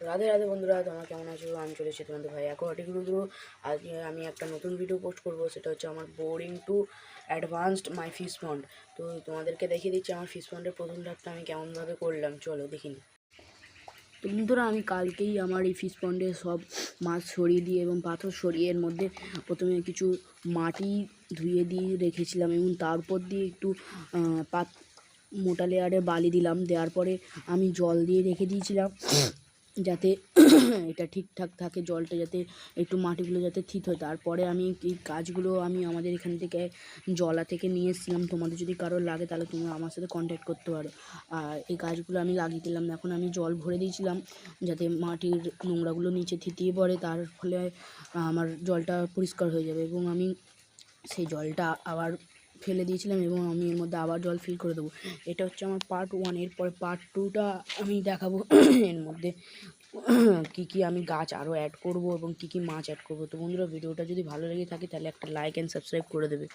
রাধে রাধে বন্ধুরা, তোমরা কেমন আছো? আমি চলে এসেছি তোমাদের ভাই অ্যাকোয়াটিক রুদ্র। আজকে আমি একটা নতুন ভিডিও পোস্ট করব, সেটা হচ্ছে আমার boring to advanced my fish pond. তো তোমাদেরকে দেখিয়ে দিচ্ছি আমার ফিশ পন্ডের প্রথম ধাপটা আমি কেমনভাবে করলাম, চলো দেখিনি। তো বন্ধুরা, আমি কালকেই আমার এই ফিশ পন্ডে সব মাছ সরিয়ে দিয়ে এবং পাথর সরিয়ে এর মধ্যে প্রথমে কিছু মাটি ধুয়ে দিয়ে রেখেছিলাম এবং তারপর দিয়ে একটু মোটা লেয়ারে বালি দিলাম। দেওয়ার পরে আমি জল দিয়ে রেখে দিয়েছিলাম যাতে এটা ঠিকঠাক থাকে, জলটা যাতে একটু মাটিগুলো যাতে ঠিক হয়। তারপরে আমি এই গাছগুলো আমি আমাদের এখান থেকে জলা থেকে নিয়ে এসেছিলাম। তোমাদের যদি কারোর লাগে তাহলে তোমরা আমার সাথে কন্ট্যাক্ট করতে পারো। আর এই গাছগুলো আমি লাগিয়ে দিলাম। এখন আমি জল ভরে দিয়েছিলাম যাতে মাটির নোংরাগুলো নিচে থিতিয়ে পড়ে, তার ফলে আমার জলটা পরিষ্কার হয়ে যাবে। এবং আমি সেই জলটা আবার ফেলে দিয়েছিলাম এবং আমি এর মধ্যে আবার জল ফিল করে দেবো। এটা হচ্ছে আমার পার্ট 1। এরপরে পার্ট 2টা আমি দেখাবো এর মধ্যে কী আমি গাছ আরও অ্যাড করব এবং কী মাছ অ্যাড করব। তো বন্ধুরা, ভিডিওটা যদি ভালো লেগে থাকে তাহলে একটা লাইক অ্যান্ড সাবস্ক্রাইব করে দেবে।